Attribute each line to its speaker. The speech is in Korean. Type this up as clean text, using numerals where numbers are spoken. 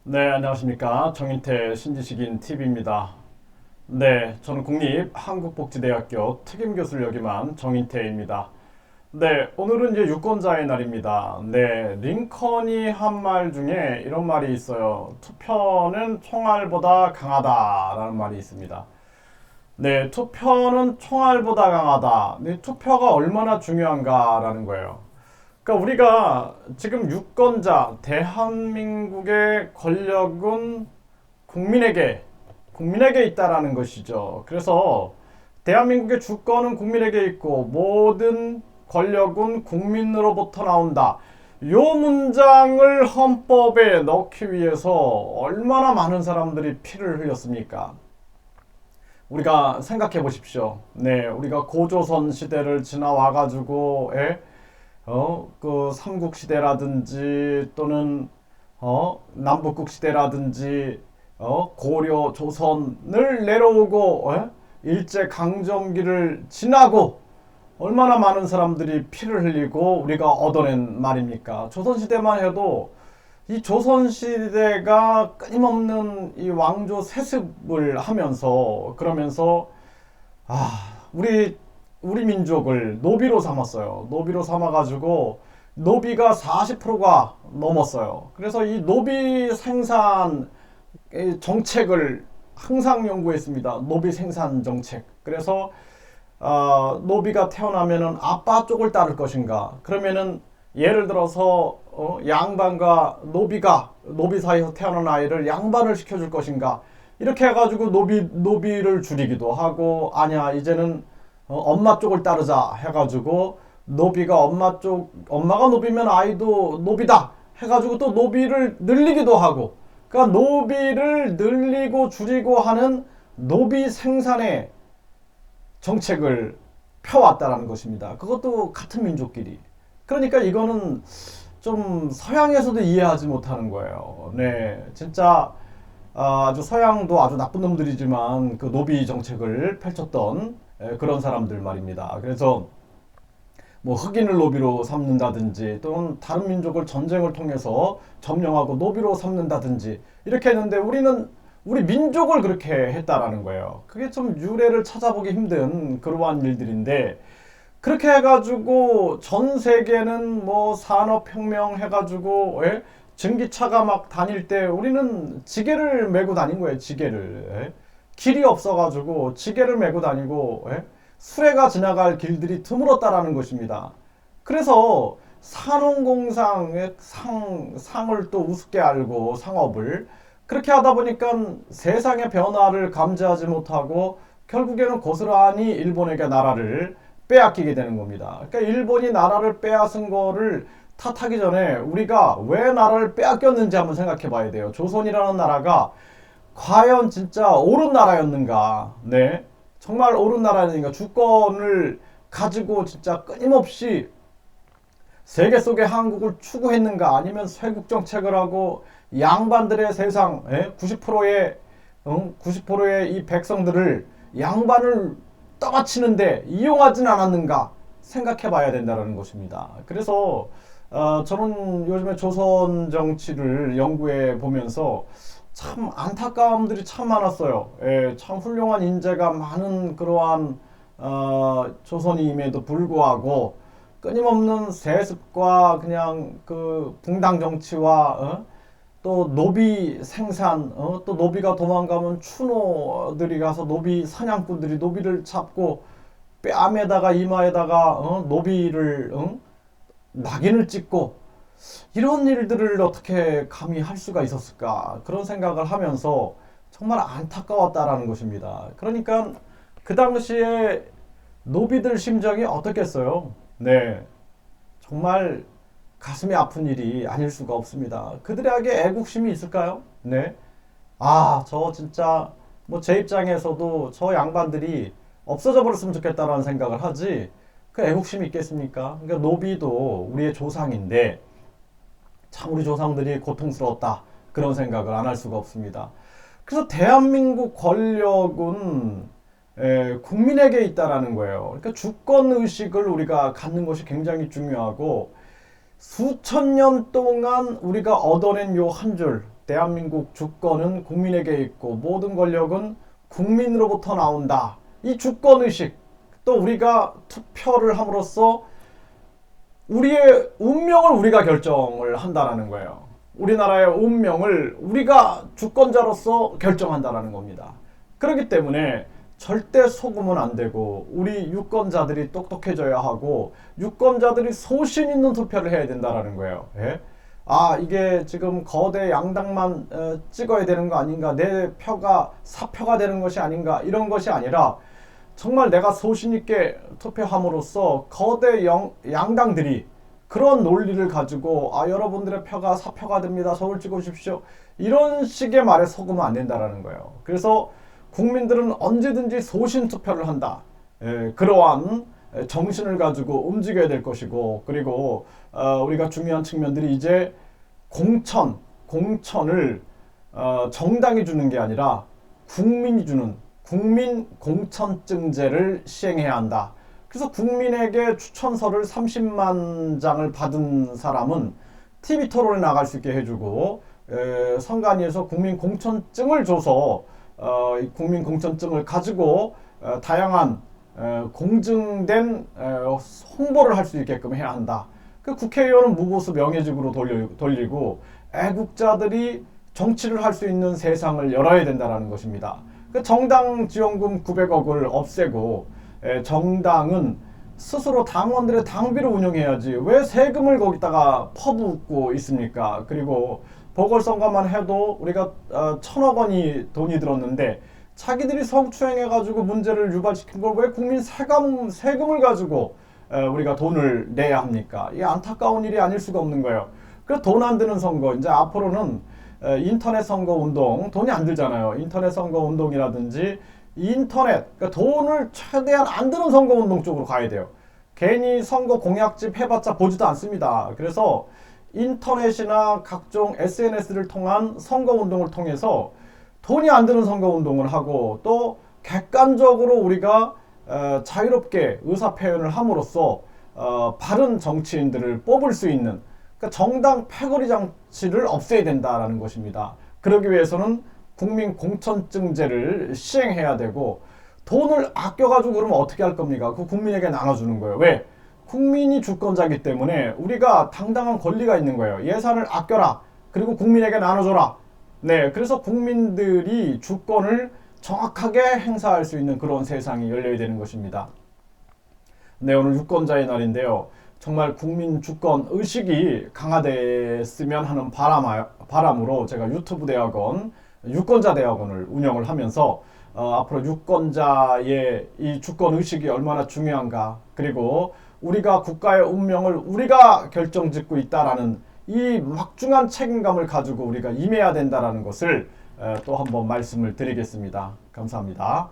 Speaker 1: 네, 안녕하십니까. 정인태 신지식인 TV입니다. 네, 저는 국립한국복지대학교 특임교수를 역임한 정인태입니다. 네, 오늘은 이제 유권자의 날입니다. 네, 링컨이 한 말 중에 이런 말이 있어요. 투표는 총알보다 강하다라는 말이 있습니다. 네, 투표는 총알보다 강하다. 네, 투표가 얼마나 중요한가라는 거예요. 그러니까 우리가 지금 유권자, 대한민국의 권력은 국민에게, 국민에게 있다라는 것이죠. 그래서 대한민국의 주권은 국민에게 있고 모든 권력은 국민으로부터 나온다. 요 문장을 헌법에 넣기 위해서 얼마나 많은 사람들이 피를 흘렸습니까? 우리가 생각해 보십시오. 네, 우리가 고조선 시대를 지나와 가지고 그 삼국시대라든지 또는 남북국시대라든지 고려, 조선을 내려오고 일제강점기를 지나고 얼마나 많은 사람들이 피를 흘리고 우리가 얻어낸 말입니까? 조선시대만 해도 이 조선시대가 끊임없는 이 왕조 세습을 하면서 그러면서 우리 민족을 노비로 삼았어요. 노비로 삼아가지고 노비가 40%가 넘었어요. 그래서 이 노비 생산 정책을 항상 연구했습니다. 노비 생산 정책. 그래서 노비가 태어나면은 아빠 쪽을 따를 것인가? 그러면은 예를 들어서 양반과 노비 사이에서 태어난 아이를 양반을 시켜줄 것인가? 이렇게 해가지고 노비를 줄이기도 하고 아니야 이제는 엄마 쪽을 따르자 해가지고 노비가 엄마가 노비면 아이도 노비다 해가지고 또 노비를 늘리기도 하고 그러니까 노비를 늘리고 줄이고 하는 노비 생산의 정책을 펴왔다라는 것입니다. 그것도 같은 민족끼리. 그러니까 이거는 좀 서양에서도 이해하지 못하는 거예요. 네, 진짜 아주 서양도 아주 나쁜 놈들이지만 그 노비 정책을 펼쳤던 그런 사람들 말입니다. 그래서 뭐 흑인을 노비로 삼는다든지 또는 다른 민족을 전쟁을 통해서 점령하고 노비로 삼는다든지 이렇게 했는데 우리는 우리 민족을 그렇게 했다라는 거예요. 그게 좀 유래를 찾아보기 힘든 그러한 일들인데 그렇게 해가지고 전 세계는 뭐 산업혁명 해가지고 전기차가 막 다닐 때 우리는 지게를 메고 다닌 거예요. 지게를 길이 없어가지고 지게를 메고 다니고 수레가 지나갈 길들이 드물었다라는 것입니다. 그래서 산업공상의 상을 또 우습게 알고 상업을 그렇게 하다 보니까 세상의 변화를 감지하지 못하고 결국에는 고스란히 일본에게 나라를 빼앗기게 되는 겁니다. 그러니까 일본이 나라를 빼앗은 거를 탓하기 전에 우리가 왜 나라를 빼앗겼는지 한번 생각해 봐야 돼요. 조선이라는 나라가 과연 진짜 옳은 나라였는가? 네. 정말 옳은 나라였는가? 주권을 가지고 진짜 끊임없이 세계 속의 한국을 추구했는가? 아니면 쇄국 정책을 하고 양반들의 세상 90%의 90%의 이 백성들을 양반을 떠받치는데 이용하진 않았는가 생각해 봐야 된다는 것입니다. 그래서 저는 요즘에 조선 정치를 연구해 보면서 참 안타까움들이 참 많았어요. 참 훌륭한 인재가 많은 그러한 조선임에도 불구하고 끊임없는 세습과 그냥 그 붕당 정치와 또 노비 생산, 또 노비가 도망가면 추노들이 가서 노비 사냥꾼들이 노비를 잡고 뺨에다가 이마에다가 노비를 낙인을 찍고 이런 일들을 어떻게 감히 할 수가 있었을까 그런 생각을 하면서 정말 안타까웠다라는 것입니다. 그러니까 그 당시에 노비들 심정이 어떻겠어요? 네, 정말 가슴이 아픈 일이 아닐 수가 없습니다. 그들에게 애국심이 있을까요? 네. 저 진짜 뭐 제 입장에서도 저 양반들이 없어져 버렸으면 좋겠다라는 생각을 하지 그 애국심이 있겠습니까? 그러니까 노비도 우리의 조상인데 참 우리 조상들이 고통스러웠다 그런 생각을 안 할 수가 없습니다. 그래서 대한민국 권력은 국민에게 있다라는 거예요. 그러니까 주권 의식을 우리가 갖는 것이 굉장히 중요하고 수천 년 동안 우리가 얻어낸 요 한 줄, 대한민국 주권은 국민에게 있고 모든 권력은 국민으로부터 나온다. 이 주권의식, 또 우리가 투표를 함으로써 우리의 운명을 우리가 결정을 한다는 거예요. 우리나라의 운명을 우리가 주권자로서 결정한다는 겁니다. 그렇기 때문에 절대 속으면 안 되고, 우리 유권자들이 똑똑해져야 하고, 유권자들이 소신 있는 투표를 해야 된다는 거예요. 예? 아, 이게 지금 거대 양당만 찍어야 되는 거 아닌가, 내 표가 사표가 되는 것이 아닌가, 이런 것이 아니라 정말 내가 소신 있게 투표함으로써 거대 양당들이 그런 논리를 가지고, 아, 여러분들의 표가 사표가 됩니다, 서울 찍어주십시오, 이런 식의 말에 속으면 안 된다는 거예요. 그래서 국민들은 언제든지 소신 투표를 한다. 그러한 정신을 가지고 움직여야 될 것이고, 그리고 우리가 중요한 측면들이 이제 공천을 정당이 주는 게 아니라 국민이 주는 국민 공천증제를 시행해야 한다. 그래서 국민에게 추천서를 30만 장을 받은 사람은 TV 토론에 나갈 수 있게 해주고, 선관위에서 국민 공천증을 줘서 국민 공천증을 가지고 다양한 공증된 홍보를 할 수 있게끔 해야 한다. 그 국회의원은 무보수 명예직으로 돌리고 애국자들이 정치를 할 수 있는 세상을 열어야 된다는 것입니다. 그 정당 지원금 900억을 없애고, 정당은 스스로 당원들의 당비를 운영해야지 왜 세금을 거기다가 퍼붓고 있습니까? 그리고 보궐선거만 해도 우리가 1000억 원이 돈이 들었는데, 자기들이 성추행해가지고 문제를 유발시킨 걸 왜 국민 세금을 가지고 우리가 돈을 내야 합니까? 이게 안타까운 일이 아닐 수가 없는 거예요. 그래서 돈 안 드는 선거, 이제 앞으로는 인터넷 선거 운동, 돈이 안 들잖아요. 인터넷 선거 운동이라든지 그러니까 돈을 최대한 안 드는 선거 운동 쪽으로 가야 돼요. 괜히 선거 공약집 해봤자 보지도 않습니다. 그래서 인터넷이나 각종 SNS를 통한 선거 운동을 통해서 돈이 안 드는 선거 운동을 하고, 또 객관적으로 우리가 자유롭게 의사 표현을 함으로써 바른 정치인들을 뽑을 수 있는, 그러니까 정당 패거리 장치를 없애야 된다는 것입니다. 그러기 위해서는 국민 공천증제를 시행해야 되고, 돈을 아껴가지고 그러면 어떻게 할 겁니까? 그 국민에게 나눠주는 거예요. 왜? 국민이 주권자이기 때문에 우리가 당당한 권리가 있는 거예요. 예산을 아껴라. 그리고 국민에게 나눠줘라. 네, 그래서 국민들이 주권을 정확하게 행사할 수 있는 그런 세상이 열려야 되는 것입니다. 네, 오늘 유권자의 날인데요. 정말 국민 주권 의식이 강화됐으면 하는 바람으로 제가 유튜브 대학원, 유권자 대학원을 운영을 하면서 앞으로 유권자의 이 주권 의식이 얼마나 중요한가, 그리고 우리가 국가의 운명을 우리가 결정짓고 있다라는 이 막중한 책임감을 가지고 우리가 임해야 된다라는 것을 또 한번 말씀을 드리겠습니다. 감사합니다.